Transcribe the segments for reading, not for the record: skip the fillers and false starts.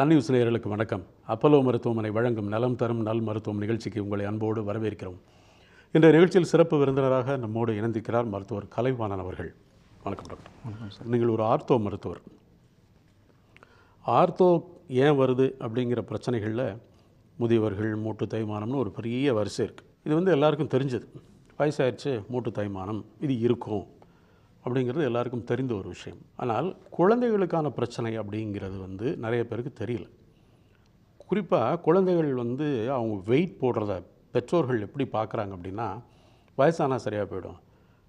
Sun news நேயர்களுக்கு வணக்கம். Apollo மருத்துவமனை வழங்கும் நலம் தரும் நல் மருத்துவம் நிகழ்ச்சிக்கு உங்களை அன்போடு வரவேற்கிறோம். இந்த நிகழ்ச்சியில் சிறப்பு விருந்தினராக நம்மோடு இணைந்திருக்கிறார் மருத்துவர் கலைவாணன் அவர்கள். வணக்கம் டாக்டர். வணக்கம் சார். நீங்கள் ஒரு ஆர்த்தோ மருத்துவர். ஆர்த்தோ ஏன் வருது அப்படிங்கிற பிரச்சனைகளில் முதியவர்கள், மூட்டு தேய்மானம்னு ஒரு பெரிய வரிசை இருக்குது. இது எல்லாருக்கும் தெரிஞ்சது. வயசாயிடுச்சு, மூட்டு தேய்மானம் இது இருக்கும் அப்படிங்கிறது எல்லாருக்கும் தெரிந்த ஒரு விஷயம். ஆனால் குழந்தைகளுக்கான பிரச்சனை அப்படிங்கிறது நிறைய பேருக்கு தெரியல. குறிப்பாக குழந்தைகள் அவங்க வெயிட் போடுறத பெற்றோர்கள் எப்படி பார்க்குறாங்க அப்படின்னா, வயசானா சரியாக போயிடும்,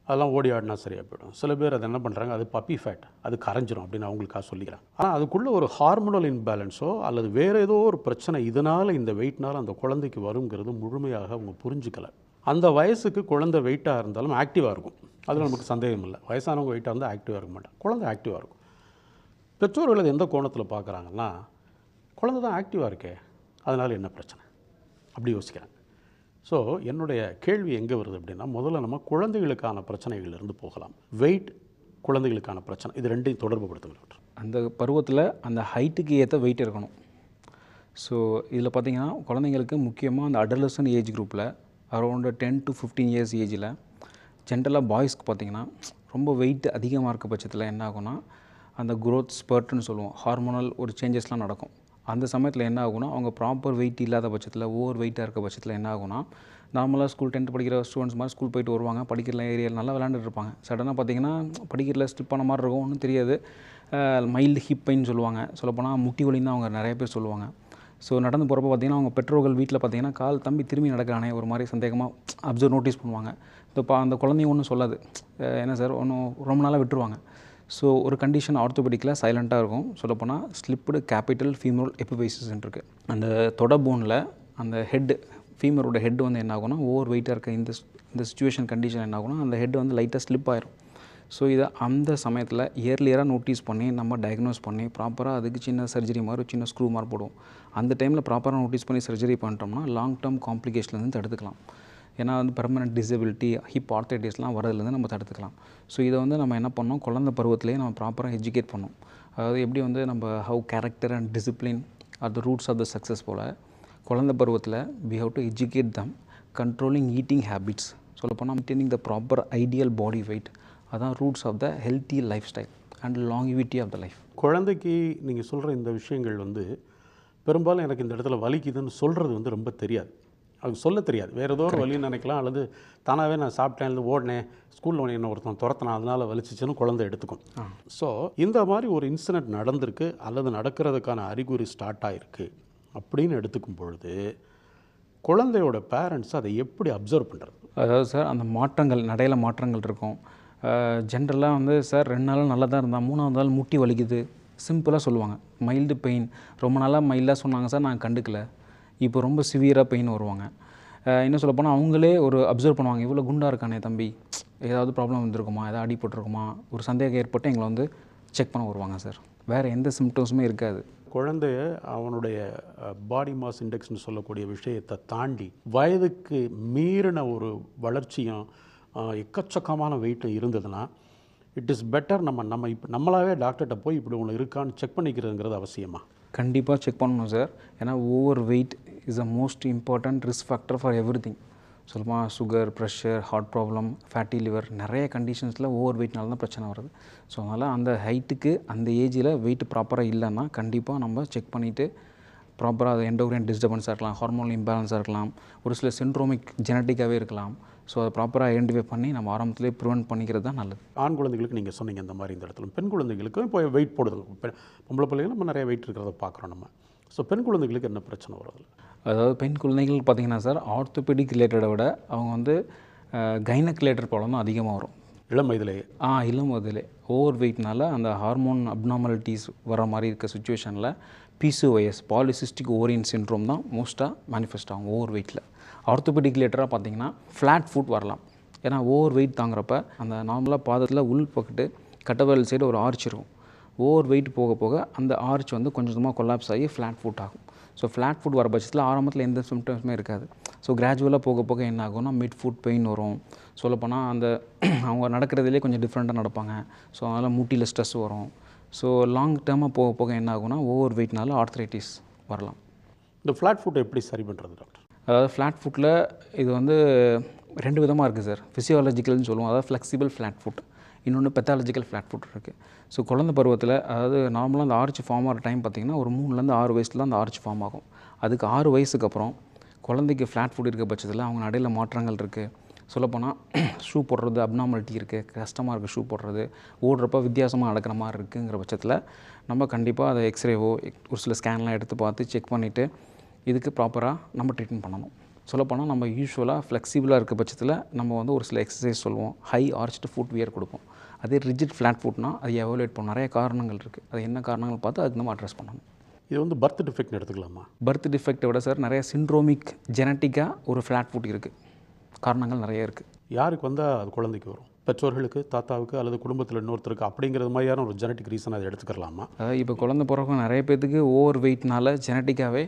அதெல்லாம் ஓடி ஆடினா சரியாக போயிடும். சில பேர் அதை என்ன பண்ணுறாங்க, அது பப்பி ஃபேட், அது கரைஞ்சிரும் அப்படின்னு அவங்களுக்காக சொல்லிக்கிறாங்க. ஆனால் அதுக்குள்ளே ஒரு ஹார்மோனல் இன்பேலன்ஸோ அல்லது வேறு ஏதோ ஒரு பிரச்சனை இதனால் இந்த வெயிட்னால் அந்த குழந்தைக்கு வருங்கிறது முழுமையாக அவங்க புரிஞ்சுக்கலை. அந்த வயசுக்கு குழந்தை வெயிட்டாக இருந்தாலும் ஆக்டிவாக இருக்கும், அதில் நமக்கு சந்தேகம் இல்லை. வயசானவங்க வெயிட்டாக இருந்தால் ஆக்டிவாக இருக்க மாட்டாங்க, குழந்தை ஆக்டிவாக இருக்கும். பெற்றோர்கள் அது எந்த கோணத்தில் பார்க்குறாங்கன்னா, குழந்தை தான் ஆக்டிவாக இருக்கே, அதனால் என்ன பிரச்சனை அப்படி யோசிக்கிறாங்க. ஸோ என்னுடைய கேள்வி எங்கே வருது அப்படின்னா, முதல்ல நம்ம குழந்தைகளுக்கான பிரச்சனைகளிலிருந்து போகலாம். வெயிட், குழந்தைகளுக்கான பிரச்சனை, இது ரெண்டையும் தொடர்பு படுத்துங்க. அந்த பருவத்தில் அந்த ஹைட்டுக்கு ஏற்ற வெயிட் இருக்கணும். ஸோ இதில் பார்த்திங்கன்னா குழந்தைங்களுக்கு முக்கியமாக அந்த அடலசன் ஏஜ் குரூப்பில் அரௌண்டு 10 to 15 இயர்ஸ் ஏஜில் ஜென்ரலாக பாய்ஸ்க்கு பார்த்திங்கன்னா ரொம்ப வெயிட் அதிகமாக இருக்க பட்சத்தில் என்ன ஆகும்னா, அந்த க்ரோத் ஸ்பர்ட்னு சொல்லுவோம், ஹார்மோனல் ஒரு சேஞ்சஸ்லாம் நடக்கும். அந்த சமயத்தில் என்ன ஆகும்னா, அவங்க ப்ராப்பர் வெயிட் இல்லாத பட்சத்தில், ஓவர் வெயிட்டாக இருக்க பட்சத்தில் என்ன ஆகும்னா, நார்மலாக ஸ்கூல் 10th படிக்கிற ஸ்டூடெண்ட்ஸ் மாதிரி ஸ்கூல் போயிட்டு வருவாங்க, படிக்கிற ஏரியாவில் நல்லா விளையாண்டுட்டு இருப்பாங்க. சடனாக பார்த்திங்கன்னா படிக்கிறதுல ஸ்லிப் பண்ண மாதிரி இருக்கும், ஒன்றும் தெரியாது. மைல்டு ஹிப் பெயின் சொல்லுவாங்க, சொல்லப்போனால் முட்டி வலின்னு தான் அவங்க நிறைய பேர் சொல்லுவாங்க. ஸோ நடந்து போகிறப்ப பார்த்திங்கன்னா அவங்க பெற்றோர்கள் வீட்டில் பார்த்திங்கன்னா கால் தம்பி திரும்பி நடக்கிறானே ஒரு மாதிரி சந்தேகமாக நோட்டீஸ் பண்ணுவாங்க. அந்த குழந்தையும் ஒன்றும் சொல்லாது, என்ன சார் ஒன்றும் ரொம்ப நாளாக விட்டுருவாங்க. ஸோ ஒரு கண்டிஷன் ஆர்த்தோபெடிக்கில் சைலண்ட்டாக இருக்கும். சொல்லப்போனால் ஸ்லிப்டு கேபிட்டல் ஃபீமரல் எபிபைசிஸ்ன்னு இருக்குது. அந்த தொட போனில் அந்த ஹெட்டு, ஃபீமரோட ஹெட் என்ன ஆகும்னா, ஓவர் வெயிட்டாக இருக்க இந்த சுச்சுவேஷன் கண்டிஷன் என்ன ஆகும்னா, அந்த ஹெட் லைட்டாக ஸ்லிப் ஆயிரும். ஸோ இதை அந்த சமயத்தில் இயர்லியராக நோட்டீஸ் பண்ணி நம்ம டயக்னோஸ் பண்ணி ப்ராப்பராக அதுக்கு சின்ன சர்ஜரி மாதிரி சின்ன ஸ்க்ரூ மாதிரி போடுவோம். அந்த டைமில் ப்ராப்பராக நோட்டீஸ் பண்ணி சர்ஜரி பண்ணிட்டோம்னா லாங் டேர்ம் காம்ப்ளிகேஷன்லேருந்து தடுத்துக்கலாம். ஏன்னா பெர்மனெண்ட் டிசபிலிட்டி, ஹிப் ஆர்த்தைட்டிஸ்லாம் வரதுலேருந்து நம்ம தடுத்துக்கலாம். ஸோ இதை நம்ம என்ன பண்ணோம், குழந்தை பருவத்திலேயே நம்ம ப்ராப்பராக எஜுகேட் பண்ணோம். அதாவது எப்படி நம்ம how character and discipline are the roots of the success போல் குழந்தை பருவத்தில் we have to educate them controlling eating habits, சொல்லப்போனால் maintaining the proper ideal body weight. அதான் roots of the healthy lifestyle and longevity of the life. குழந்தைக்கு நீங்கள் சொல்கிற இந்த விஷயங்கள் பெரும்பாலும் எனக்கு இந்த இடத்துல வலிக்குதுன்னு சொல்கிறது ரொம்ப தெரியாது. அது சொல்ல தெரியாது, வேறு ஏதோ ஒரு வலின்னு நினைக்கலாம், அல்லது தானாகவே நான் சாப்பிட்டேன், ஓடினேன், ஸ்கூலில் என்ன ஒருத்தன் துரத்தினா அதனால் வலிச்சிச்சுன்னு குழந்தை எடுத்துக்கும். ஸோ இந்த மாதிரி ஒரு இன்சிடென்ட் நடந்திருக்கு அல்லது நடக்கிறதுக்கான அறிகுறி ஸ்டார்ட் ஆகிருக்கு அப்படின்னு எடுத்துக்கும் பொழுது குழந்தையோட பேரண்ட்ஸ் அதை எப்படி அப்சர்வ் பண்ணுறது? அதாவது சார், அந்த மாற்றங்கள் நடையில் மாற்றங்கள் இருக்கும். ஜென்ரலாக சார் 2 நாள் நல்லா தான் இருந்தால் 3ஆவது நாள் முட்டி வலிக்குது சிம்பிளாக சொல்லுவாங்க. மைல்டு பெயின், ரொம்ப நாளாக மைல்டாக சொன்னாங்க சார், நான் கண்டுக்கல, இப்போ ரொம்ப சிவியராக பெயின் வருவாங்க. இன்னும் சொல்லப்போனால் அவங்களே ஒரு அப்சர்வ் பண்ணுவாங்க, இவ்வளோ குண்டாக இருக்கானே தம்பி, ஏதாவது ப்ராப்ளம் வந்துருக்குமா, ஏதாவது அடிபட்டுருக்குமா, ஒரு சந்தேகம் ஏற்பட்டு எங்களை செக் பண்ண வருவாங்க சார். வேறு எந்த சிம்டம்ஸுமே இருக்காது. குழந்தைய அவனுடைய பாடி மாஸ் இண்டெக்ஸ்னு சொல்லக்கூடிய விஷயத்தை தாண்டி வயதுக்கு மீறின ஒரு வளர்ச்சியும் எக்கச்சக்கமான வெயிட்டும் இருந்ததுன்னா இட் இஸ் பெட்டர் நம்ம இப்போ நம்மளாவே டாக்டர்கிட்ட போய் இப்படி ஒன்று இருக்கான்னு செக் பண்ணிக்கிறதுங்கிறது அவசியமா? கண்டிப்பாக செக் பண்ணணும் சார். ஏன்னா over weight is a most important risk factor for everything. சொல்லப்போனால் sugar, pressure, heart problem, fatty liver, நிறைய கண்டிஷன்ஸில் ஓவர் வெயிட்னால தான் பிரச்சனை வருது. ஸோ அதனால் அந்த ஹைட்டுக்கு அந்த ஏஜில் வெயிட் ப்ராப்பராக இல்லைன்னா கண்டிப்பாக நம்ம செக் பண்ணிவிட்டு ப்ராப்பராக அது எண்டோக்ரைன் டிஸ்டர்பன்ஸாக இருக்கலாம், ஹார்மோனல் இம்பேலன்ஸாக இருக்கலாம், ஒரு சில சிண்ட்ரோமிக் ஜெனட்டிக்காகவே இருக்கலாம். ஸோ அதை ப்ராப்பராக ஐடென்டிஃபை பண்ணி நம்ம ஆரம்பத்திலே ப்ரிவென்ட் பண்ணிக்கிறது தான் நல்லது. ஆண் குழந்தைகளுக்கு நீங்கள் சொன்னீங்க இந்த மாதிரி இந்த இடத்துல, பெண் குழந்தைகளுக்கும் இப்போ வெயிட் போடுது. பொம்பளை பிள்ளைகள் நம்ம நிறைய வெயிட் இருக்கிறத பார்க்குறோம் நம்ம. ஸோ பெண் குழந்தைகளுக்கு என்ன பிரச்சனை வருது? அதாவது பெண் குழந்தைகள் பார்த்திங்கன்னா சார், ஆர்த்தோபெடிக் ரிலேட்டடை விட அவங்க கைனக் ரிலேட்டட் ப்ராப்ளம் தான் அதிகமாக வரும் இளம் வயதிலேயே. இளம் வயதிலே ஓவர் வெயிட்னால அந்த ஹார்மோன் அப்நார்மாலிட்டிஸ் வர மாதிரி இருக்க சுச்சுவேஷனில் PCOS, பாலிசிஸ்டிக் ஓரியன் சிண்ட்ரோம் தான் மோஸ்ட்டாக மேனிஃபெஸ்ட் ஆகும் ஓவர் வெயிட்டில். ஆர்த்தோபெடிக் ரிலேட்டடாக பார்த்திங்கன்னா ஃப்ளாட் ஃபுட் வரலாம். ஏன்னா ஓவர் வெயிட் தாங்கிறப்ப அந்த நார்மலாக பாதத்தில் உள் பக்கத்து கட்டவரல் சைடு ஒரு ஆர்ச் இருக்கும். ஓவர் வெயிட் போக போக அந்த ஆர்ச் கொஞ்சம் கொஞ்சமாக கொலாப்ஸ் ஆகி ஃப்ளாட் ஃபுட் ஆகும். ஸோ ஃப்ளாட் ஃபுட் வர பட்சத்தில் ஆரம்பத்தில் எந்த சிம்டம்ஸுமே இருக்காது. ஸோ கிராஜுவலாக போக போக என்ன ஆகும்னா மிட் ஃபுட் பெயின் வரும். சொல்லப்போனால் அவங்க நடக்கிறதுலே கொஞ்சம் டிஃப்ரெண்ட்டாக நடப்பாங்க. ஸோ அதனால் முட்டியில் ஸ்ட்ரெஸ் வரும். ஸோ லாங் டேர்மாக போக போக என்ன ஆகும்னா ஓவர் வெயிட்னால ஆர்த்ரைட்டிஸ் வரலாம். இந்த ஃப்ளாட் ஃபுட்டை எப்படி சரி பண்ணுறது டாக்டர்? அதாவது ஃப்ளாட் ஃபுட்டில் இது வந்து 2 விதமாக இருக்குது சார். ஃபிசியாலஜிக்கல்னு சொல்லுவோம், அதாவது ஃப்ளெக்சிபிள் ஃப்ளாட் ஃபுட். இன்னொன்று பெத்தாலஜிக்கல் ஃப்ளாட் ஃபுட் இருக்குது. ஸோ குழந்தை பருவத்தில், அதாவது நார்மலாக அந்த ஆர்ச் ஃபார்ம் ஆகிற டைம் பார்த்திங்கன்னா ஒரு 3லேருந்து 6 வயசில் அந்த ஆர்ச் ஃபார்ம் ஆகும். அதுக்கு 6 வயசுக்கு அப்புறம் குழந்தைக்கு ஃப்ளாட் ஃபுட் இருக்க பட்சத்தில் அவங்க நடையில் மாற்றங்கள் இருக்குது. சொல்லப்போனால் ஷூ போடுறது அப்நார்மாலிட்டி இருக்குது, கஷ்டமாக இருக்குது ஷூ போடுறது, ஓடுறப்ப வித்தியாசமாக நடக்கிற மாதிரி இருக்குங்கிற பட்சத்தில் நம்ம கண்டிப்பாக அதை எக்ஸ்ரேவோ ஒரு சில ஸ்கேன்லாம் எடுத்து பார்த்து செக் பண்ணிவிட்டு இதுக்கு ப்ராப்பராக நம்ம ட்ரீட்மெண்ட் பண்ணணும். சொல்லப்போனால் நம்ம யூஸ்வலாக ஃப்ளெக்சிபிளாக இருக்க பட்சத்தில் நம்ம வந்து ஒரு சில எக்ஸசைஸ் சொல்லுவோம், ஹை ஆர்ச்டு ஃபுட் வியர் கொடுப்போம். அதே ரிஜிட் ஃப்ளாட் ஃபுட்னால் அது எவாலுவேட் பண்ண நிறைய காரணங்கள் இருக்குது. அது என்ன காரணங்கள் பார்த்து அதுக்கு நம்ம அட்ரஸ் பண்ணணும். இது வந்து பர்த் டிஃபெக்ட்னு எடுத்துக்கலாமா? பர்த் டிஃபெக்ட்டை விட சார் நிறைய சிண்ட்ரோமிக் ஜெனட்டிக்காக ஒரு ஃப்ளாட் ஃபுட் இருக்குது, காரணங்கள் நிறைய இருக்குது. யாருக்கு வந்தால் அது குழந்தைக்கு வரும்? பெற்றோர்களுக்கு, தாத்தாவுக்கு அல்லது குடும்பத்தில் இன்னொருத்தருக்கு அப்படிங்கிறது மாதிரியான ஒரு ஜெனட்டிக் ரீசன் அதை எடுத்துக்கலாமா? அதாவது இப்போ குழந்தை பிறக்கும் நிறைய பேர்த்துக்கு ஓவர் வெயிட்னால ஜெனட்டிக்காகவே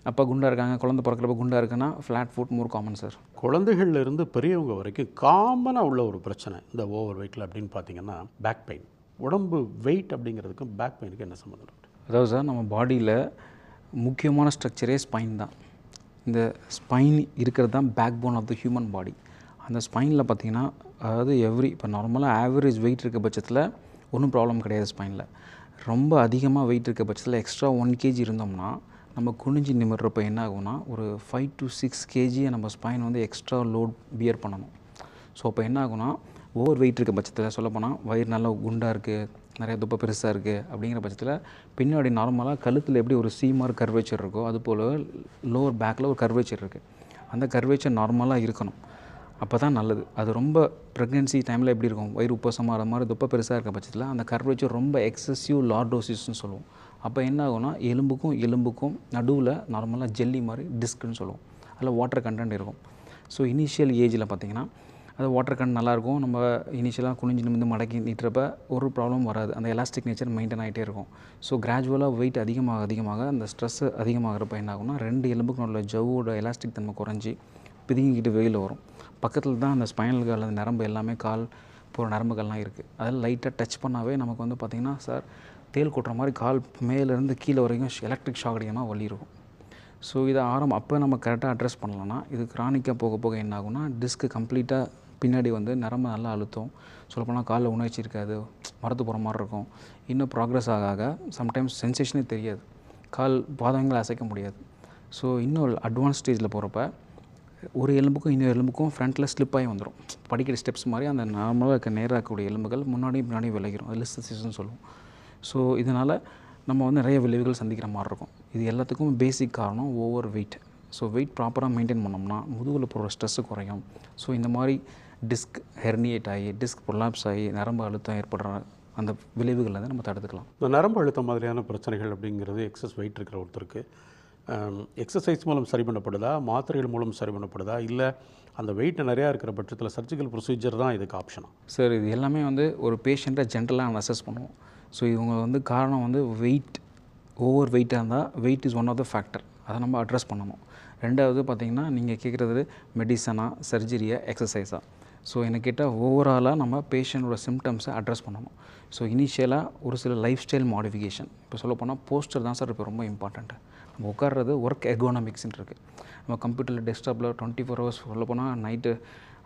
அப்போ குண்டாக இருக்காங்க, குழந்தை பிறக்கிறப்ப குண்டாக இருக்குன்னா flat foot more common sir. குழந்தைகள்லேருந்து பெரியவங்க வரைக்கும் காமனாக உள்ள ஒரு பிரச்சனை இந்த ஓவர் வெயிட்டில் அப்படின்னு பார்த்தீங்கன்னா பேக் பெயின். உடம்பு வெயிட் அப்படிங்கிறதுக்கும் பேக் பெயினுக்கு என்ன சம்மந்தம் டாக்டர்? அதாவது சார் நம்ம பாடியில் முக்கியமான ஸ்ட்ரக்சரே ஸ்பைன் தான். இந்த ஸ்பைன் இருக்கிறது தான் back bone of the human body. அந்த ஸ்பைனில் பார்த்திங்கன்னா அதாவது இப்போ நார்மலாக ஆவரேஜ் வெயிட் இருக்க பட்சத்தில் ஒன்றும் ப்ராப்ளம் கிடையாது ஸ்பைனில். ரொம்ப அதிகமாக வெயிட் இருக்க பட்சத்தில் எக்ஸ்ட்ரா 1 kg இருந்தோம்னா நம்ம குனிஞ்சு நிமிடுறப்ப என்ன ஆகும்னா ஒரு 5 to 6 kg நம்ம ஸ்பைன் வந்து எக்ஸ்ட்ரா லோட் பியர் பண்ணணும். ஸோ அப்போ என்ன ஆகும்னா ஓவர் வெயிட் இருக்க பட்சத்தில் சொல்லப்போனால் வயிறு நல்லா குண்டாக இருக்குது, நிறைய துப்பை பெருசாக இருக்குது அப்படிங்கிற பட்சத்தில் பின்னாடி நார்மலாக கழுத்தில் எப்படி ஒரு சீமார் கர்வேச்சர் இருக்கோ அதுபோல் லோவர் பேக்கில் ஒரு கர்வேச்சர் இருக்குது. அந்த கர்வேச்சர் நார்மலாக இருக்கணும், அப்போ தான் நல்லது. அது ரொம்ப ப்ரெக்னென்சி டைமில் எப்படி இருக்கும், வயிறு உப்பசமாக மாதிரி துப்பை பெருசாக இருக்க பட்சத்தில் அந்த கர்வேச்சர் ரொம்ப எக்ஸசிவ் லார்டோசிஸ்ன்னு சொல்லுவோம். அப்போ என்ன ஆகும்னா எலும்புக்கும் நடுவில் நார்மலாக ஜெல்லி மாதிரி டிஸ்க்குன்னு சொல்லுவோம், அதில் வாட்டர் கண்டென்ட் இருக்கும். ஸோ இனிஷியல் ஏஜில் பார்த்திங்கன்னா அது வாட்டர் கண்டென்ட் நல்லாயிருக்கும். நம்ம இனிஷியலாக குனிஞ்சு நிமிந்து மடக்கி நீட்டுறப்ப ஒரு ப்ராப்ளம் வராது, அந்த எலாஸ்டிக் நேச்சர் மெயின்டைன் ஆகிட்டே இருக்கும். ஸோ கிராஜுவலாக வெயிட் அதிகமாக அந்த ஸ்ட்ரெஸ் அதிகமாகிறப்ப என்ன ஆகும்னா 2 எலும்புக்கு உள்ள ஜவ்வோட எலாஸ்டிக் தன்மை குறைஞ்சி பிதுங்கிக்கிட்டு வெளியில் வரும். பக்கத்தில் தான் அந்த ஸ்பைனல் கார்டு அந்த நரம்பு எல்லாமே கால் போகிற நரம்புகள்லாம் இருக்குது. அதில் லைட்டாக டச் பண்ணாவே நமக்கு வந்து பார்த்திங்கன்னா சார் தேல் கொட்டுற மாதிரி கால் மேலேருந்து கீழே வரைக்கும் எலக்ட்ரிக் ஷாக் அடிக்கமாக வலி இருக்கும். ஸோ இதை அப்போ நம்ம கரெக்டாக அட்ரஸ் பண்ணலாம்னா இது கிரானிக்காக போக போக என்ன ஆகும்னா டிஸ்க்கு கம்ப்ளீட்டாக பின்னாடி வந்து நரம்பு நல்லா அழுத்தம், சொல்லப்போனால் காலில் உணர்ச்சி இருக்காது, மரத்து போகிற மாதிரி இருக்கும். இன்னும் ப்ராக்ரஸ் ஆக சம்டைம்ஸ் சென்சேஷனே தெரியாது, கால் பாதங்களை அசைக்க முடியாது. ஸோ இன்னும் அட்வான்ஸ் ஸ்டேஜில் போகிறப்ப ஒரு எலும்புக்கும் இன்னொரு எலும்புக்கும் ஃப்ரண்ட்டில் ஸ்லிப் ஆகி வந்துடும். படிக்கிற ஸ்டெப்ஸ் மாதிரி அந்த நார்மலாக இருக்க நேராக இருக்கக்கூடிய எலும்புகள் முன்னாடி விலகிடும், அது லிஸ்தசிஸ்ன்னு சொல்லுவோம். ஸோ இதனால் நம்ம வந்து நிறைய விளைவுகள் சந்திக்கிற மாதிரி இருக்கும். இது எல்லாத்துக்கும் பேசிக் காரணம் ஓவர் வெயிட். ஸோ வெயிட் ப்ராப்பராக மெயின்டைன் பண்ணோம்னா முதுகில் போகிற ஸ்ட்ரெஸ்ஸு குறையும். ஸோ இந்த மாதிரி டிஸ்க் ஹெர்னியேட் ஆகி டிஸ்க் ப்ரொலாப்ஸ் ஆகி நரம்பு அழுத்தம் ஏற்படுற அந்த விளைவுகளை வந்து நம்ம தடுத்துக்கலாம். இந்த நரம்பு அழுத்தம் மாதிரியான பிரச்சனைகள் அப்படிங்கிறது எக்ஸஸ் வெயிட் இருக்கிற ஒருத்தருக்கு எக்ஸசைஸ் மூலம் சரி பண்ணப்படுதா, மாத்திரைகள் மூலம் சரி பண்ணப்படுதா, இல்லை அந்த வெயிட் நிறையா இருக்கிற பட்சத்தில் சர்ஜிக்கல் ப்ரொசீஜர் தான் இதுக்கு ஆப்ஷனா? சார் இது எல்லாமே வந்து ஒரு பேஷண்ட்டை ஜென்ரலாக அசஸ் பண்ணுவோம். ஸோ இவங்க வந்து காரணம் வந்து வெயிட் ஓவர் வெயிட்டாக இருந்தால் weight is one of the factor, அதை நம்ம அட்ரஸ் பண்ணணும். ரெண்டாவது பார்த்திங்கன்னா நீங்கள் கேட்குறது மெடிசனா, சர்ஜரியா, எக்ஸசைஸாக. ஸோ என்ன கேட்டால் ஓவராலாக நம்ம பேஷண்ட்டோட சிம்டம்ஸை அட்ரஸ் பண்ணணும். ஸோ இனிஷியலாக ஒரு சில லைஃப் ஸ்டைல் மாடிஃபிகேஷன், இப்போ சொல்லப்போனால் போஸ்டர் தான் சார் இப்போ ரொம்ப இம்பார்ட்டண்ட்டு. நம்ம உட்கார்றது ஒர்க் எர்கோனாமிக்ஸ்ன்னு இருக்குது. நம்ம கம்ப்யூட்டரில் டெஸ்க்டாப்பில் 24 hours சொல்லப்போனால் நைட்டு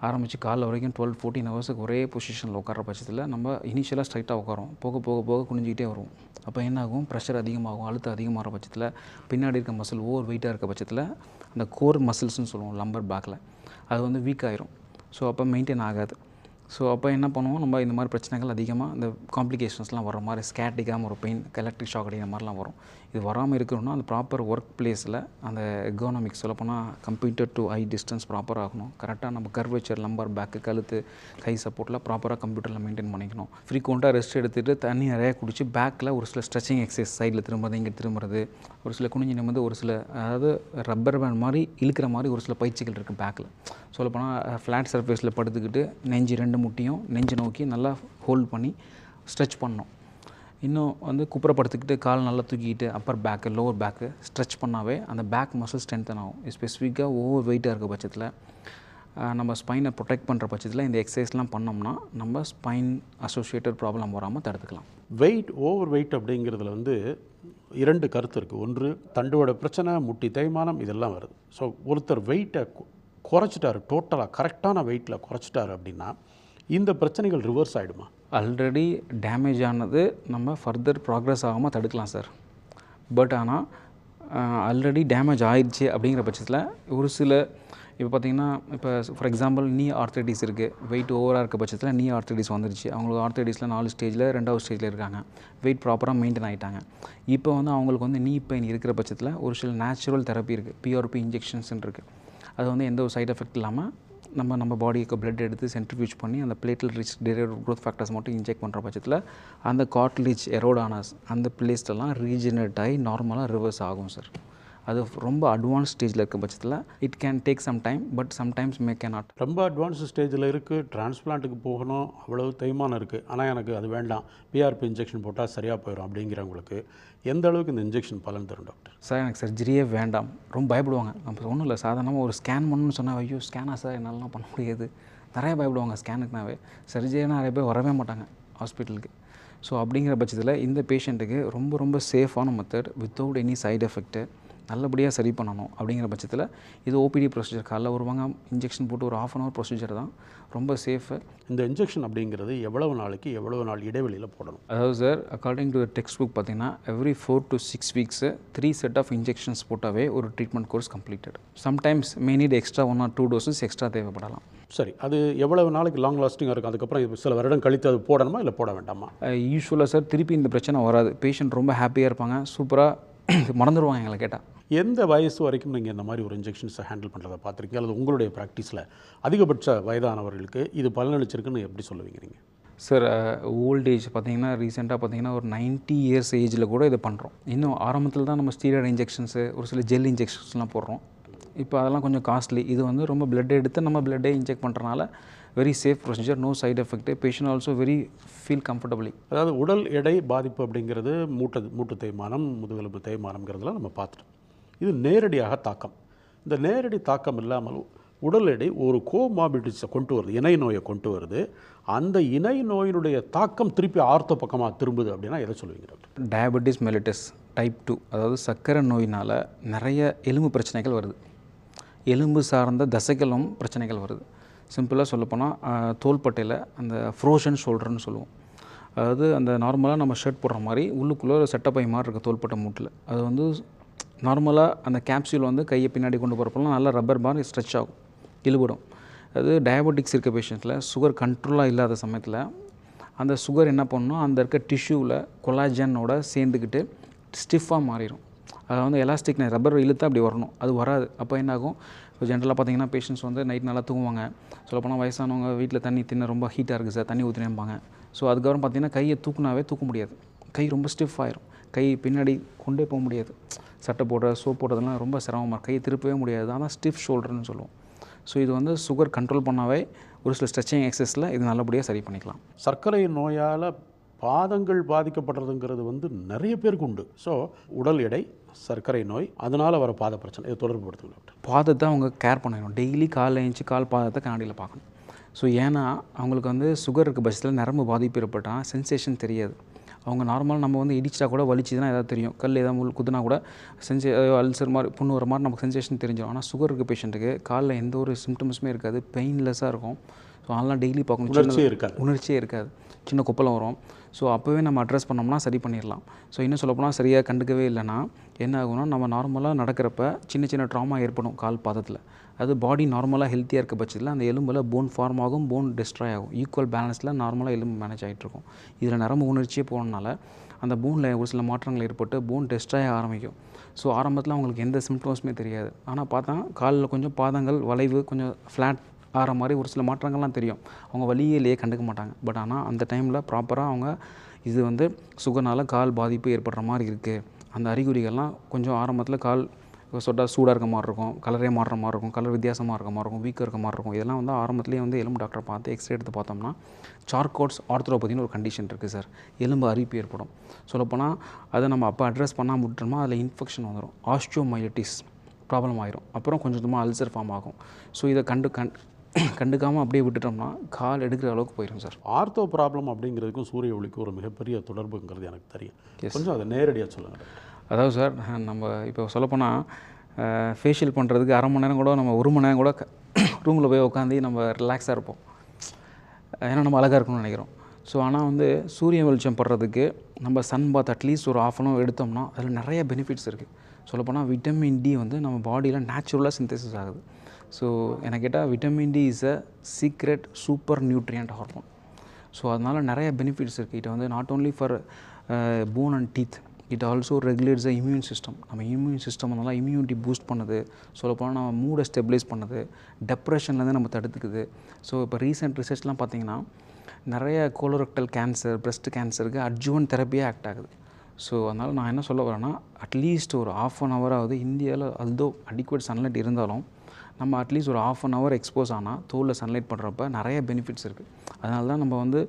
ஆரம்பித்து காலைல வரைக்கும் 12-14 ஹவர்ஸுக்கு ஒரே பொசிஷனில் உட்கார பட்சத்தில் நம்ம இனிஷியலாக ஸ்ட்ரைட்டாக உட்காரோம், போக குனிஞ்சிக்கிட்டே வரும். அப்போ என்ன ஆகும், ப்ரெஷர் அதிகமாகும், அழுத்தம் அதிகமாகிற பட்சத்தில் பின்னாடி இருக்க மசில் ஓவர் வெயிட்டாக இருக்க பட்சத்தில் அந்த கோர் மசில்ஸ்னு சொல்லுவோம் லம்பர் பேக்கில், அது வந்து வீக் ஆயிரும். ஸோ அப்போ மெயின்டைன் ஆகாது. ஸோ அப்போ என்ன பண்ணுவோம், நம்ம இந்த மாதிரி பிரச்சனைகள் அதிகமாக இந்த காம்ப்ளிகேஷன்ஸ்லாம் வர மாதிரி ஸ்கேட்டிக்காமல் ஒரு பெயின், எலக்ட்ரிக் ஷாக் அடிக்கிற மாதிரிலாம் வரும். இது வராமல் இருக்கணும்னா அந்த ப்ராப்பர் ஒர்க் பிளேஸில் அந்த எர்கோனாமிக்ஸ் சொல்லப்போனால் கம்ப்யூட்டர் டு ஐ டிஸ்டன்ஸ் ப்ராப்பராக ஆகணும். கரெக்டாக நம்ம கர்வேச்சர் லம்பர் பேக்கு கழுத்து கை சப்போர்ட்டில் ப்ராப்பராக கம்ப்யூட்டரில் மெயின்டைன் பண்ணிக்கணும். ஃப்ரீக்வெண்ட்டாக ரெஸ்ட் எடுத்துகிட்டு தண்ணி நிறையா குடிச்சு பேக்கில் ஒரு சில ஸ்ட்ரெச்சிங் எக்ஸசைஸ் சைடில் திரும்புறது இங்கே திரும்புறது, ஒரு சில குனிஞ்சு நிமிர்ந்து ஒரு சில அதாவது ரப்பர் பேண்ட் மாதிரி இழுக்கிற மாதிரி ஒரு சில பயிற்சிகள் இருக்குது பேக்கில். சொல்லப்போனால் ஃப்ளாட் சர்ஃபேஸில் படுத்துக்கிட்டு நெஞ்சு 2 முட்டியும் நெஞ்சு நோக்கி நல்லா ஹோல்ட் பண்ணி ஸ்ட்ரெச் பண்ணணும். இன்னும் வந்து குப்புறப்படுத்திக்கிட்டு கால் நல்லா தூக்கிக்கிட்டு upper back lower back stretch பண்ணாவே அந்த பேக் மசில் ஸ்ட்ரென்த்தன் ஆகும். ஸ்பெசிஃபிக்காக ஓவர் வெயிட்டாக இருக்க பட்சத்தில் நம்ம ஸ்பைனை ப்ரொடெக்ட் பண்ணுற பட்சத்தில் இந்த எக்ஸசைஸ்லாம் பண்ணோம்னா நம்ம ஸ்பைன் அசோசியேட்டட் ப்ராப்ளம் வராமல் தடுத்துக்கலாம். வெயிட் ஓவர் வெயிட் அப்படிங்கிறதுல வந்து 2 கருத்து இருக்குது. ஒன்று தண்டுவட பிரச்சனை, முட்டி தேய்மானம் இதெல்லாம் வருது. ஸோ ஒருத்தர் வெயிட்டை குறைச்சிட்டாரு, டோட்டலாக கரெக்டான வெயிட்டில் குறைச்சிட்டாரு அப்படின்னா இந்த பிரச்சனைகள் ரிவர்ஸ் ஆகிடுமா? ஆல்ரெடி டேமேஜ் ஆனது நம்ம ஃபர்தர் ப்ராக்ரஸ் ஆகாமல் தடுக்கலாம் சார். பட் ஆனால் ஆல்ரெடி டேமேஜ் ஆயிடுச்சு அப்படிங்கிற பட்சத்தில் ஒரு சில இப்போ பார்த்திங்கன்னா இப்போ ஃபார் எக்ஸாம்பிள் நீ ஆர்த்தரைட்டிஸ் இருக்குது, வெயிட் ஓவராக இருக்க பட்சத்தில் நீ ஆர்த்தரைட்டிஸ் வந்துருச்சு. அவங்களுக்கு ஆர்த்தரைட்டிஸில் 4 ஸ்டேஜில் 2வது ஸ்டேஜில் இருக்காங்க. வெயிட் ப்ராப்பராக மெயின்டைன் ஆகிட்டாங்க. இப்போ வந்து அவங்களுக்கு வந்து நீ பெயின் இருக்கிற பட்சத்தில் ஒரு சில நேச்சுரல் தெரப்பி இருக்குது, பிஆர்பி இன்ஜெக்ஷன்ஸ் இருக்குது. அது வந்து எந்த ஒரு சைட் எஃபெக்ட் இல்லாமல் நம்ம பாடிக்கு பிளட் எடுத்து சென்ட்ரிஃபியூஜ் பண்ணி அந்த platelet rich derivative growth factors மட்டும் இன்ஜெக்ட் பண்ணுற பட்சத்தில் அந்த கார்ட்லேஜ் எரோடானஸ் அந்த பிளேஸ்லாம் ரீஜெனரேட் ஆகி நார்மலாக ரிவர்ஸ் ஆகும் சார். அது ரொம்ப அட்வான்ஸ் ஸ்டேஜில் இருக்க பட்சத்தில் it can take some time, but sometimes may கே நாட். ரொம்ப அட்வான்ஸ் ஸ்டேஜில் இருக்குது, டிரான்ஸ்பிளான்ட்டுக்கு போகணும், அவ்வளவு தேய்மானம் இருக்குது, ஆனால் எனக்கு அது வேண்டாம், பிஆர்பி இன்ஜெக்ஷன் போட்டால் சரியாக போயிடும் அப்படிங்கிறவங்களுக்கு எந்த அளவுக்கு இந்த இன்ஜெக்ஷன் பலன் தரும் டாக்டர்? சார் எனக்கு சர்ஜரியே வேண்டாம், ரொம்ப பயப்படுவாங்க. நம்ம ஒன்றும் இல்லை, சாதாரணமாக ஒரு ஸ்கேன் பண்ணணும்னு சொன்னால் ஐயோ ஸ்கேனா சார் என்னாலாம் பண்ண முடியாது, நிறைய பயப்படுவாங்க ஸ்கேனுக்குனாவே. சர்ஜரினா நிறைய பேர் வரவே மாட்டாங்க ஹாஸ்பிட்டலுக்கு. ஸோ அப்படிங்கிற பட்சத்தில் இந்த பேஷண்ட்டுக்கு ரொம்ப ரொம்ப சேஃபான method without any side effect நல்லபடியாக சரி பண்ணணும். அப்படிங்கிற பட்சத்தில் இது ஓபிடி ப்ரொசீஜர், காலைல வருவாங்க, இன்ஜெக்ஷன் போட்டு ஒரு 1/2 hour ப்ரொசீஜர் தான், ரொம்ப சேஃபு. இந்த இன்ஜெக்ஷன் அப்படிங்கிறது எவ்வளவு நாளைக்கு எவ்வளவு நாள் இடைவெளியில் போடணும்? அதாவது sir according to textbook பார்த்தீங்கன்னா every 4 to 6 weeks 3 set of injections போட்டாவே ஒரு treatment course completed. Sometimes may need extra 1 or 2 doses extra தேவைப்படலாம். சரி, அது எவ்வளவு நாளைக்கு லாங் லாஸ்டிங்காக இருக்கும்? அதுக்கப்புறம் சில வருடம் கழித்து அது போடணுமா இல்லை போட வேண்டாமா? யூஸ்வலாக சார் திருப்பி இந்த பிரச்சனை வராது. பேஷண்ட் ரொம்ப ஹாப்பியாக இருப்பாங்க, சூப்பராக மறந்துடுவாங்க எங்களை கேட்டால். எந்த வயசு வரைக்கும் நீங்கள் இந்த மாதிரி ஒரு இன்ஜெக்ஷன்ஸை ஹேண்டில் பண்ணுறதை பார்த்துருக்கீங்க, அல்லது உங்களுடைய ப்ராக்டிஸில் அதிகபட்ச வயதானவர்களுக்கு இது பலனளிச்சிருக்குன்னு எப்படி சொல்லுவீங்க நீங்கள்? சார் ஓல்ட் ஏஜ் பார்த்தீங்கன்னா ரீசெண்டாக பார்த்தீங்கன்னா ஒரு 90 years ஏஜில் கூட இதை பண்ணுறோம். இன்னும் ஆரம்பத்தில் தான் நம்ம ஸ்டீராய்டு இன்ஜெக்ஷன்ஸு ஒரு சில ஜெல் இன்ஜெக்ஷன்ஸ்லாம் போடுறோம். இப்போ அதெல்லாம் கொஞ்சம் காஸ்ட்லி. இது வந்து ரொம்ப பிளட் எடுத்து நம்ம பிளட்டே இன்ஜெக்ட் பண்ணுறனால very safe procedure, no side effect, patient also very feel comfortably. அதாவது உடல் எடை பாதிப்பு அப்படிங்கிறது மூட்டு தேய்மானம், முதுகெலும்பு தேய்மானம்ங்கிறதுலாம் நம்ம பார்த்துட்டோம். இது நேரடியாக தாக்கம். இந்த நேரடி தாக்கம் இல்லாமல் உடல் எடை ஒரு கோமாபிலிட்டிஸை கொண்டு வருது, இணை நோயை கொண்டு வருது. அந்த இணை நோயினுடைய தாக்கம் திருப்பி ஆர்த்தோ பக்கமாக திரும்புது அப்படின்னா எதை சொல்லுவீங்க டாக்டர்? டயபெட்டிஸ் மெலிட்டஸ் டைப் 2, அதாவது சர்க்கரை நோயினால் நிறைய எலும்பு பிரச்சனைகள் வருது, எலும்பு சார்ந்த தசைகளும் பிரச்சனைகள் வருது. சிம்பிளாக சொல்லப்போனால் தோள்பட்டையில் அந்த ஃப்ரோஷன் ஷோல்டர்னு சொல்லுவோம். அதாவது அந்த நார்மலாக நம்ம ஷர்ட் போடுற மாதிரி உள்ளுக்குள்ளே ஒரு செட்டப்பை மாதிரி இருக்குது தோள்பட்டை மூட்டில். அது வந்து நார்மலாக அந்த கேப்சூல் வந்து கையை பின்னாடி கொண்டு போகிறப்பெல்லாம் நல்லா ரப்பர் மாதிரி ஸ்ட்ரெச் ஆகும், இழுபடும். அது டயபெட்டிக்ஸ் இருக்க பேஷண்ட்டில் சுகர் கண்ட்ரோலாக இல்லாத சமயத்தில் அந்த சுகர் என்ன பண்ணணும், அந்த இருக்க டிஷ்யூவில் கொலாஜனோட சேர்ந்துக்கிட்டு ஸ்டிஃபாக மாறிடும். அதை வந்து எலாஸ்டிக் ரப்பர் இழுத்தா அப்படி வரணும், அது வராது. அப்போ என்னாகும், இப்போ ஜென்ரலாக பார்த்தீங்கன்னா பேஷண்ட்ஸ் வந்து நைட் நல்லா தூங்குவாங்க. சொல்லப்போனால் வயசானவங்க வீட்டில் தண்ணி தின்ன ரொம்ப ஹீட்டாக இருக்குது சார், தண்ணி ஊற்றினேம்பாங்க. ஸோ அதுக்கப்புறம் பார்த்தீங்கன்னா கையை தூக்குனாவே தூக்க முடியாது, கை ரொம்ப ஸ்டிஃப் ஆயிரும், கை பின்னாடி கொண்டே போக முடியாது. சட்டை போடுற சோப் போடுறதுலாம் ரொம்ப சிரமமாக, கையை திருப்பவே முடியாது. அதான் ஸ்டிஃப் ஷோல்டர்னு சொல்லுவோம். ஸோ இது வந்து சுகர் கண்ட்ரோல் பண்ணாவே ஒரு சில ஸ்ட்ரெச்சிங் எக்ஸசைஸில் இது நல்லபடியாக சரி பண்ணிக்கலாம். சர்க்கரை நோயால் பாதங்கள் பாதிக்கப்படுறதுங்கிறது வந்து நிறைய பேருக்கு உண்டு. ஸோ உடல் எடை, சர்க்கரை நோய், அதனால் வர பாத பிரச்சனை, இதை தொடர்பு படுத்துங்க டாக்டர். பாதத்தை அவங்க கேர் பண்ணணும், டெய்லி காலைல எழுந்துச்சி கால் பாதத்தை கண்ணாடியில் பார்க்கணும். ஸோ ஏன்னா அவங்களுக்கு வந்து சுகர் இருக்க பட்சத்தில் நரம்பு பாதிப்பு ஏற்பட்டால் சென்சேஷன் தெரியாது. அவங்க நார்மலாக நம்ம வந்து இடிச்சிட்டா கூட வலிச்சுதுன்னா எதாவது தெரியும், கல் ஏதாவது முள் குத்துனா கூட அல்சர் மாதிரி புண்ணு வர மாதிரி நமக்கு சென்சேஷன் தெரிஞ்சிடும். ஆனால் சுகர் இருக்க பேஷண்ட்டுக்கு காலில் எந்த ஒரு சிம்டம்ஸுமே இருக்காது, பெயின்லெஸ்ஸாக இருக்கும். ஸோ அதெல்லாம் டெய்லி பார்க்கணும், உணர்ச்சியே இருக்காது, சின்ன கொப்பளம் வரும். ஸோ அப்போவே நம்ம அட்ரஸ் பண்ணோம்னா சரி பண்ணிடலாம். ஸோ இன்னும் சொல்லப்போனால் சரியாக கண்டுக்கவே இல்லைன்னா என்ன ஆகும்னா, நம்ம நார்மலாக நடக்கிறப்ப சின்ன சின்ன ட்ராமா ஏற்படும் கால் பாதத்தில். அது பாடி நார்மலாக ஹெல்த்தியாக இருக்க பட்சத்தில் அந்த எலும்பில் போன் ஃபார்ம் ஆகும், போன் டிஸ்ட்ராய் ஆகும். ஈக்குவல் பேலன்ஸில் நார்மலாக எலும்பு மேனேஜ் ஆகிட்ருக்கும். இதில் நரம்பு உணர்ச்சியே போனதுனால அந்த போனில் ஒரு சில மாற்றங்கள் ஏற்பட்டு போன் டிஸ்ட்ராய் ஆரம்பிக்கும். ஸோ ஆரம்பத்தில் அவங்களுக்கு எந்த சிம்டம்ஸுமே தெரியாது. ஆனால் பார்த்தா காலில் கொஞ்சம் பாதங்கள் வளைவு கொஞ்சம் ஃப்ளாட் ஆகிற மாதிரி ஒரு சில மாற்றங்கள்லாம் தெரியும். அவங்க வலியிலேயே கண்டுக்க மாட்டாங்க. பட் ஆனால் அந்த டைமில் ப்ராப்பராக அவங்க இது வந்து சுகர்னால் கால் பாதிப்பு ஏற்படுற மாதிரி இருக்குது, அந்த அறிகுறிகள்லாம் கொஞ்சம் ஆரம்பத்தில் கால் சொட்டாக சூடாக இருக்க மாதிரி இருக்கும், கலரே மாறுற மாதிரி இருக்கும், கலர் வித்தியாசமாக இருக்க மாதிரி இருக்கும், வீக்காக இருக்க மாதிரி இருக்கும். இதெல்லாம் வந்து ஆரம்பத்துலேயே வந்து எலும்பு டாக்டரை பார்த்து எக்ஸ்ரே எடுத்து பார்த்தோம்னா சார்கோட்ஸ் ஆர்த்ரோபதினு ஒரு கண்டிஷன் இருக்குது சார், எலும்பு அரிப்பு ஏற்படும். சொல்லப்போனால் அதை நம்ம அப்போ அட்ரஸ் பண்ணால் விட்டோம்னா அதில் இன்ஃபெக்ஷன் வந்துடும், ஆஸ்டியோமைலிட்டிஸ் ப்ராப்ளம் ஆயிரும். அப்புறம் கொஞ்சம் கொஞ்சமாக அல்சர் ஃபார்ம் ஆகும். ஸோ இதை கண்டுக்காமல் அப்படியே விட்டுட்டோம்னா கால் எடுக்கிற அளவுக்கு போயிடும் சார். ஆர்த்தோ ப்ராப்ளம் அப்படிங்கிறதுக்கும் சூரிய ஒளிக்கும் ஒரு மிகப்பெரிய தொடர்புங்கிறது எனக்கு தெரியும். கொஞ்சம் அதை நேரடியாக சொல்லுங்கள். அதாவது சார், நம்ம இப்போ சொல்லப்போனால் ஃபேஷியல் பண்ணுறதுக்கு அரை மணி நேரம் கூட, நம்ம 1 மணி நேரம் கூட ரூமில் போய் உட்காந்து நம்ம ரிலாக்ஸாக இருப்போம். ஏன்னா நம்ம அழகாக இருக்கணும்னு நினைக்கிறோம். ஸோ ஆனால் வந்து சூரிய வெளிச்சம் படுறதுக்கு நம்ம சன் பாத் அட்லீஸ்ட் ஒரு 1/2 அன் ஹவர் எடுத்தோம்னா அதில் நிறைய பெனிஃபிட்ஸ் இருக்குது. சொல்லப்போனால் விட்டமின் டி வந்து நம்ம பாடியில் நேச்சுரலாக சிந்தசிஸ் ஆகுது. ஸோ எனக்கு கேட்டால் vitamin D is a secret super nutrient hormone. So அதனால் நிறைய பெனிஃபிட்ஸ் இருக்குது. இது வந்து not only for bone and teeth, it also regulates the immune system. நம்ம இம்யூன் சிஸ்டம் நல்லா இம்யூனிட்டி பூஸ்ட் பண்ணுது. சொல்லப்போனால் நம்ம மூடை ஸ்டெபிலைஸ் பண்ணுது, டெப்ரெஷன்லேருந்து நம்ம தடுத்துக்குது. ஸோ இப்போ ரீசெண்ட் ரிசர்ச்லாம் பார்த்திங்கன்னா நிறைய கோலோரெக்டல் கேன்சர், பிரெஸ்ட் கேன்சருக்கு அட்ஜுவன் தெரப்பியாக ஆக்ட் ஆகுது. ஸோ அதனால் நான் என்ன சொல்ல வரேன்னா, அட்லீஸ்ட் ஒரு 1/2 அன் ஹவராவது இந்தியாவில் அல்தோ அடிக்குவேட் சன்லைட் இருந்தாலும் நம்ம அட்லீஸ்ட் ஒரு 1/2 அன் ஹவர் எக்ஸ்போஸ் ஆனால் தோலில் சன்லைட் பண்ணுறப்ப நிறைய பெனிஃபிட்ஸ் இருக்குது. அதனால தான் நம்ம வந்து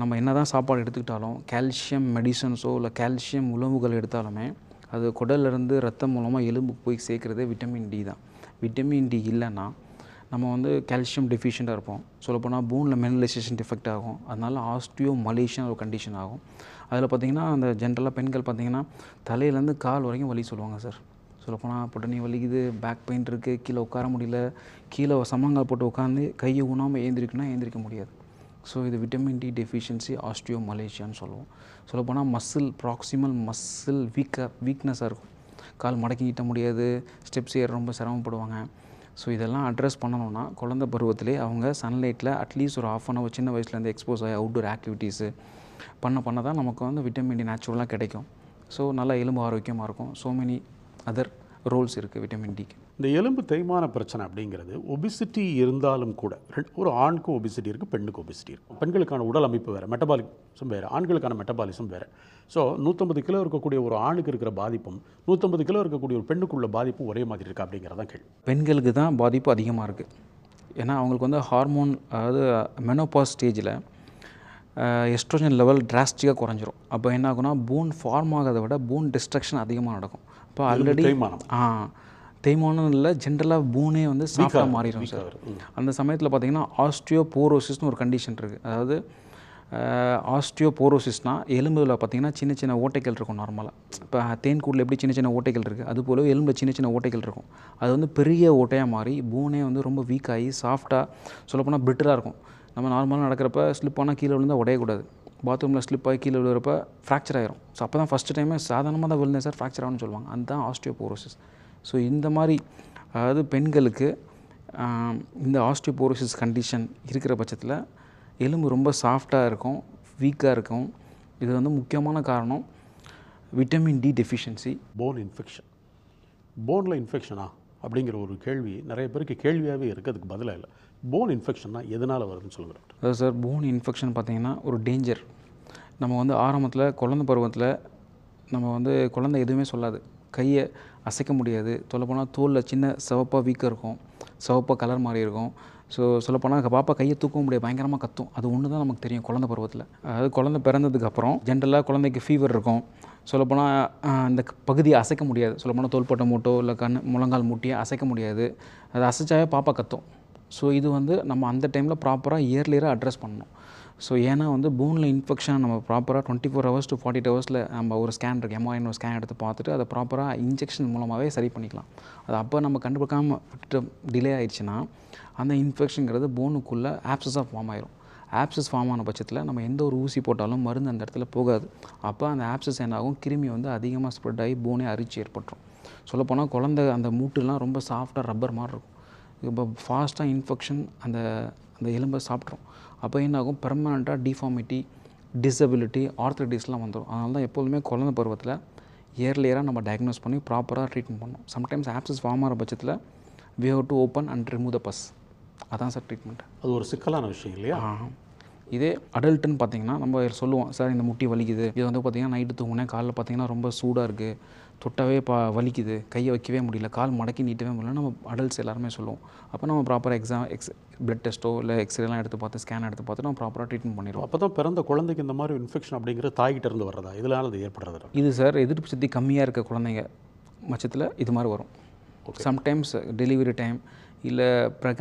நம்ம என்ன தான் சாப்பாடு எடுத்துக்கிட்டாலும் கால்சியம் மெடிசன்ஸோ இல்லை கால்சியம் உணவுகள் எடுத்தாலுமே அது குடல்லேருந்து ரத்தம் மூலமாக எலும்புக்கு போய் சேர்க்குறதே விட்டமின் டி தான். விட்டமின் டி இல்லைன்னா நம்ம வந்து கால்சியம் டெஃபிஷியண்ட்டாக இருப்போம். சொல்லப்போனால் போனில் மினரலைசேஷன் டிஃபெக்ட் ஆகும். அதனால ஆஸ்டியோ மலேஷியன் ஒரு கண்டிஷன் ஆகும். அதில் பார்த்திங்கன்னா அந்த ஜென்ரலாக பெண்கள் பார்த்திங்கன்னா தலையிலேருந்து கால் வரைக்கும் வலி சொல்லுவாங்க சார். சொல்லப்போனால் பொட்டனி வலிக்குது, பேக் பெயின் இருக்குது, கீழே உட்கார முடியல, கீழே சமங்கால் போட்டு உட்காந்து கையை ஊனாமல் ஏந்திரிக்க முடியாது. ஸோ இது விட்டமின் டி டெஃபிஷியன்சி ஆஸ்டியோ மலேஷியான்னு சொல்லுவோம். சொல்லப்போனால் மசில் ப்ராக்சிமல் மசில் வீக்னஸாக இருக்கும். கால் மடக்கி நீட்ட முடியாது, ஸ்டெப்ஸ் ஏற ரொம்ப சிரமப்படுவாங்க. ஸோ இதெல்லாம் அட்ரஸ் பண்ணணும்னா குழந்தை பருவத்திலே அவங்க சன்லைட்டில் அட்லீஸ்ட் ஒரு 1/2 அன் ஹவர் சின்ன வயசுலேருந்து எக்ஸ்போஸ் ஆகி அவுட்டோர் ஆக்டிவிட்டீஸு பண்ண தான் நமக்கு வந்து விட்டமின் டி நேச்சுரலாக கிடைக்கும். ஸோ நல்லா எலும்பு ஆரோக்கியமாக இருக்கும். ஸோ மெனி அதர் ரோல்ஸ் இருக்குது விட்டமின் டிக்கு. இந்த எலும்பு தேய்மான பிரச்சனை அப்படிங்கிறது ஒபிசிட்டி இருந்தாலும் கூட ஒரு ஆணுக்கும் ஒபிசிட்டி இருக்குது, பெண்ணுக்கும் ஒபிசிட்டி இருக்குது. பெண்களுக்கான உடல் அமைப்பு வேறு, மெட்டபாலிசம் வேறு, ஆண்களுக்கான மெட்டபாலிசம் வேறு. ஸோ 150 கிலோ இருக்கக்கூடிய ஒரு ஆணுக்கு இருக்கிற பாதிப்பும் 150 கிலோ இருக்கக்கூடிய ஒரு பெண்ணுக்குள்ள பாதிப்பும் ஒரே மாதிரி இருக்குது அப்படிங்கிறதான் கேள்வி. பெண்களுக்கு தான் பாதிப்பு அதிகமாக இருக்குது. ஏன்னா அவங்களுக்கு வந்து ஹார்மோன், அதாவது மெனோபாஸ் ஸ்டேஜில் எஸ்ட்ரோஜன் லெவல் டிராஸ்டிக்காக குறைஞ்சிரும். அப்போ என்ன ஆகுனா போன் ஃபார்ம் ஆகிறத விட போன் டிஸ்ட்ரக்ஷன் அதிகமாக நடக்கும். இப்போ ஆல்ரெடி தேய்மானம் இல்லை, ஜென்ரலாக போனே வந்து சாஃப்டாக மாறிடும் சார். அந்த சமயத்தில் பார்த்திங்கன்னா ஆஸ்டியோபோரோசிஸ்னு ஒரு கண்டிஷன் இருக்குது. அதாவது ஆஸ்டியோபோரோசிஸ்னால் எலும்பில் பார்த்திங்கன்னா சின்ன சின்ன ஓட்டைகள் இருக்கும். நார்மலாக இப்போ தேன்கூடில் எப்படி சின்ன சின்ன ஓட்டைகள் இருக்குது, அதுபோல் எலும்பில் சின்ன சின்ன ஓட்டைகள் இருக்கும். அது வந்து பெரிய ஓட்டையாக மாறி போனே வந்து ரொம்ப வீக்காகி சாஃப்டாக, சொல்லப்போனால் பிரிட்டிலாக இருக்கும். நம்ம நார்மலாக நடக்கிறப்ப ஸ்லிப் ஆனால் கீழே விழுந்தால் உடையக்கூடாது. பாத்ரூமில் ஸ்லிப் ஆகி கீழே விழுறப்ப ஃப்ராக்சர் ஆகிரும். ஸோ அப்போ தான் ஃபஸ்ட்டு டைமே சாதாரணமாக தான் விழுந்தேன் சார், ஃப்ராக்சர் ஆகும்னு சொல்லுவாங்க. அதுதான் ஆஸ்டியோபோரோசிஸ். ஸோ இந்த மாதிரி, அதாவது பெண்களுக்கு இந்த ஆஸ்டியோபோரோசிஸ் கண்டிஷன் இருக்கிற பட்சத்தில் எலும்பு ரொம்ப சாஃப்டாக இருக்கும், வீக்காக இருக்கும். இது வந்து முக்கியமான காரணம் vitamin D deficiency. Bone infection, போனில் இன்ஃபெக்ஷனா அப்படிங்கிற ஒரு கேள்வி நிறைய பேருக்கு கேள்வியாகவே இருக்குது, அதுக்கு பதிலாக இல்லை. போன் இன்ஃபெக்ஷன்னா எதனால் வருதுன்னு சொல்லுங்கள். அதாவது சார், போன் இன்ஃபெக்ஷன் பார்த்திங்கன்னா ஒரு டேஞ்சர். நம்ம வந்து ஆரம்பத்தில் குழந்தை பருவத்தில் நம்ம வந்து குழந்தை எதுவுமே சொல்லாது, கையை அசைக்க முடியாது. சொல்லப்போனால் தோலில் சின்ன சிவப்பாக வீக்கம் இருக்கும், சிவப்பாக கலர் மாறி இருக்கும். ஸோ சொல்லப்போனால் பாப்பா கையை தூக்க முடியாது, பயங்கரமாக கத்தும். அது ஒன்று தான் நமக்கு தெரியும் குழந்தை பருவத்தில். அதாவது குழந்தை பிறந்ததுக்கப்புறம் ஜென்ரலாக குழந்தைக்கு ஃபீவர் இருக்கும். சொல்லப்போனால் அந்த பகுதியை அசைக்க முடியாது. சொல்லப்போனால் தோள்பட்டை மூட்டோ இல்லை முழங்கால் மூட்டியை அசைக்க முடியாது. அதை அசைச்சாவே பாப்பா கத்தும். ஸோ இது வந்து நம்ம அந்த டைமில் ப்ராப்பராக இயர்லியராக அட்ரஸ் பண்ணணும். ஸோ ஏன்னா வந்து போனில் இன்ஃபெக்ஷன் நம்ம ப்ராப்பராக 24 hours to 48 hours நம்ம ஒரு ஸ்கேன் இருக்குது, எம்ஆர்ஐன்னு ஒரு ஸ்கேன் எடுத்து பார்த்துட்டு அதை ப்ராப்பராக இன்ஜெக்ஷன் மூலமாகவே சரி பண்ணிக்கலாம். அது அப்போ நம்ம கண்டுபிடிக்காமல் விட்டு டிலே ஆகிடுச்சுன்னா அந்த இன்ஃபெக்ஷனுங்கிறது போனுக்குள்ளே ஆப்சஸாக ஃபார்ம் ஆயிரும். ஆப்சஸ் ஃபார்ம் ஆன பட்சத்தில் நம்ம எந்த ஒரு ஊசி போட்டாலும் மருந்து அந்த இடத்துல போகாது. அப்போ அந்த ஆப்சஸ் என்னாகும், கிருமி வந்து அதிகமாக ஸ்ப்ரெட் ஆகி போனே அரிச்சு ஏற்பட்டுரும். சொல்லப்போனால் குழந்தை அந்த மூட்டுலாம் ரொம்ப சாஃப்டாக ரப்பர் மாதிரி இருக்கும். இப்போ ஃபாஸ்ட்டாக இன்ஃபெக்ஷன் அந்த அந்த எலும்பை சாப்பிட்ரும். அப்போ என்ன ஆகும், பெர்மனண்ட்டாக டிஃபார்மிட்டி, டிசபிலிட்டி, ஆர்த்ரைட்டிஸ்லாம் வந்துடும். அதனால தான் எப்போதுமே குழந்தை பருவத்தில் இயர்லியராக நம்ம டயக்னோஸ் பண்ணி ப்ராப்பராக ட்ரீட்மெண்ட் பண்ணணும். சம்டைம்ஸ் ஆப்சஸ் ஃபார்ம் ஆகிற பட்சத்தில் we have to open and remove the pus. அதான் சார் ட்ரீட்மெண்ட். அது ஒரு சிக்கலான விஷயம் இல்லையா? இதே அடல்ட்டுன்னு பார்த்தீங்கன்னா நம்ம சொல்லுவோம், சார் இந்த முட்டி வலிக்குது, இது வந்து பார்த்திங்கன்னா நைட்டு தூங்குனேன், காலில் பார்த்திங்கன்னா ரொம்ப சூடாக இருக்குது, தொட்டவே வலிக்குது, கையை வைக்கவே முடியல, கால் மடக்கி நீட்டவே முடியல, நம்ம அடல்ட்ஸ் எல்லாருமே சொல்லுவோம். அப்போ நம்ம ப்ராப்பராக பிளட் டெஸ்ட்டோ இல்லை எக்ஸ்ரேலாம் எடுத்து பார்த்து ஸ்கேன் எடுத்து பார்த்து நம்ம ப்ராப்பராக ட்ரீட்மெண்ட் பண்ணிடுவோம். அப்போ தான் பிறந்த குழந்தைக்கு இந்த மாதிரி இன்ஃபெக்ஷன் அப்படிங்கிறது தாய்கிட்ட இருந்து வர்றதா, இதனால் அது ஏற்படுறது? இது சார் எதிர்ப்பு சக்தி கம்மியாக இருக்க குழந்தைங்க பட்சத்தில் இது மாதிரி வரும். சம்டைம்ஸ் டெலிவரி டைம் இல்லை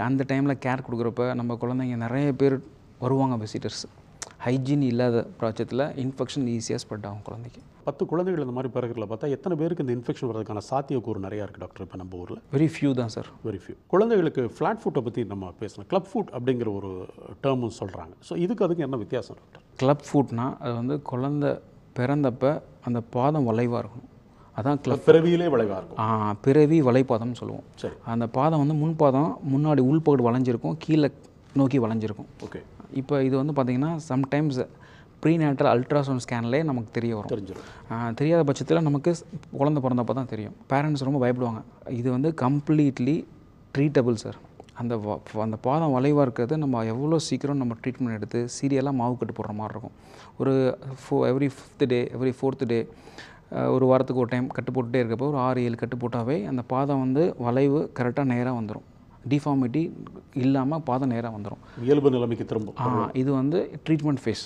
அந்த டைமில் கேர் கொடுக்குறப்ப நம்ம குழந்தைங்க நிறைய பேர் வருவாங்க விசிட்டர்ஸ். ஹைஜீன் இல்லாத பட்சத்தில் இன்ஃபெக்ஷன் ஈஸியாக ஸ்ப்ரெட் ஆகும் குழந்தைக்கு. 10 குழந்தைகள் இந்த மாதிரி பிறகுல பார்த்தா எத்தனை பேருக்கு இந்த இன்ஃபெக்ஷன் வரதுக்கான சாத்தியக்கூறு நிறையா இருக்குது டாக்டர் இப்போ நம்ம ஊரில்? வெரி ஃபியூ தான் சார். Very few. குழந்தைகளுக்கு ஃப்ளாட் ஃபுட்டை பற்றி நம்ம பேசணும். கிளப் ஃபுட் அப்படிங்கிற ஒரு டேர்மும் சொல்கிறாங்க. ஸோ அதுக்கு என்ன வித்தியாசம் டாக்டர்? கிளப் ஃபுட்னா அது வந்து குழந்தை பிறந்தப்ப அந்த பாதம் வளைவாக இருக்கணும். அதான் கிளப். பிறவியிலே வளைவாக இருக்கும். பிறவி வளைப்பாதம்னு சொல்லுவோம். சரி. அந்த பாதம் வந்து முன்பாதம் முன்னாடி உள்பகுடு வளைஞ்சிருக்கும், கீழே நோக்கி வளைஞ்சிருக்கும். ஓகே. இப்போ இது வந்து பார்த்திங்கன்னா சம்டைம்ஸ் ப்ரீநேட்டல் அல்ட்ராசவுண்ட் ஸ்கேன்லேயே நமக்கு தெரிய வரும். தெரிஞ்சிடும். தெரியாத பட்சத்தில் நமக்கு குழந்தை பிறந்தப்போ தான் தெரியும். பேரண்ட்ஸ் ரொம்ப பயப்படுவாங்க. இது வந்து கம்ப்ளீட்லி ட்ரீட்டபிள் சார். அந்த பாதம் வளைவாக இருக்கிறது நம்ம எவ்வளோ சீக்கிரம் நம்ம ட்ரீட்மெண்ட் எடுத்து சீரியலாக மாவு கட்டு போடுற மாதிரி இருக்கும். ஒரு every 5th day every 4th டே ஒரு வாரத்துக்கு ஒரு டைம் கட்டு போட்டுகிட்டே இருக்கப்போ ஒரு 6-7 கட்டு போட்டாவே அந்த பாதம் வந்து வளைவு கரெக்டாக நேராக வந்துடும். டிஃபார்மிட்டி இல்லாமல் பாதம் நேராக வந்துடும், இயல்பு நிலைமைக்கு திரும்பும். இது வந்து ட்ரீட்மெண்ட் ஃபேஸ்.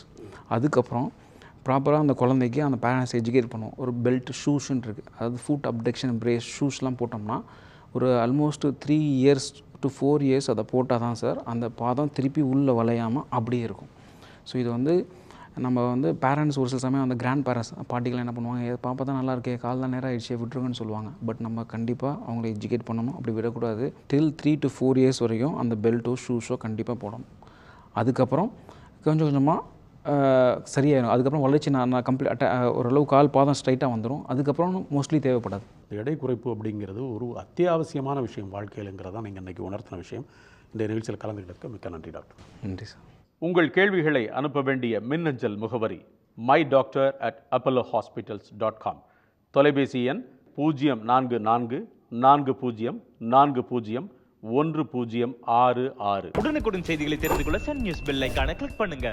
அதுக்கப்புறம் ப்ராப்பராக அந்த குழந்தைக்கு அந்த பேரண்ட்ஸ் எஜுகேட் பண்ணுவோம். ஒரு பெல்ட் ஷூஸ்ன்னு இருக்குது, அதாவது ஃபுட் அப்டக்ஷன் பிரேஸ் ஷூஸ்லாம் போட்டோம்னா ஒரு ஆல்மோஸ்ட் 3 years to 4 years அதை போட்டால் தான் சார் அந்த பாதம் திருப்பி உள்ளே வளையாமல் அப்படியே இருக்கும். ஸோ இது வந்து நம்ம வந்து பேரண்ட்ஸ் ஒரு சில சமயம் அந்த கிராண்ட் பேரண்ட்ஸ் பாட்டிகள் என்ன பண்ணுவாங்க, பாப்பா தான் நல்லா இருக்கே, கால் தான் நேரம் ஆயிடுச்சு விட்டுருங்கன்னு சொல்லுவாங்க. பட் நம்ம கண்டிப்பாக அவங்கள எஜுகேட் பண்ணணும், அப்படி விடக்கூடாது. டில் 3 to 4 years வரைக்கும் அந்த பெல்ட்டோ ஷூஸோ கண்டிப்பாக போடணும். அதுக்கப்புறம் கொஞ்சம் கொஞ்சமாக சரியாயிடும். அதுக்கப்புறம் வளர்ச்சி நான் கம்ப்ளீட் ஓரளவு கால் பாதம் ஸ்ட்ரைட்டாக வந்துடும். அதுக்கப்புறம் மோஸ்ட்லி தேவைப்படாது. எடை குறைப்பு அப்படிங்கிறது ஒரு அத்தியாவசியமான விஷயம் வாழ்க்கையிலுங்கிறதா நீங்கள் இன்றைக்கி உணர்த்தின விஷயம். இந்த நிகழ்ச்சியில் கலந்துக்கிட்டதுக்கு மிக்க நன்றி டாக்டர். நன்றி சார். உங்கள் கேள்விகளை அனுப்ப வேண்டிய மின்னஞ்சல் முகவரி mydoctor@apollohospitals.com. தொலைபேசி எண் 044404040166. உடனுக்குடன் செய்திகளை தெரிந்து கொள்ள சன் நியூஸ் பெல் ஐகானை கிளிக் பண்ணுங்க.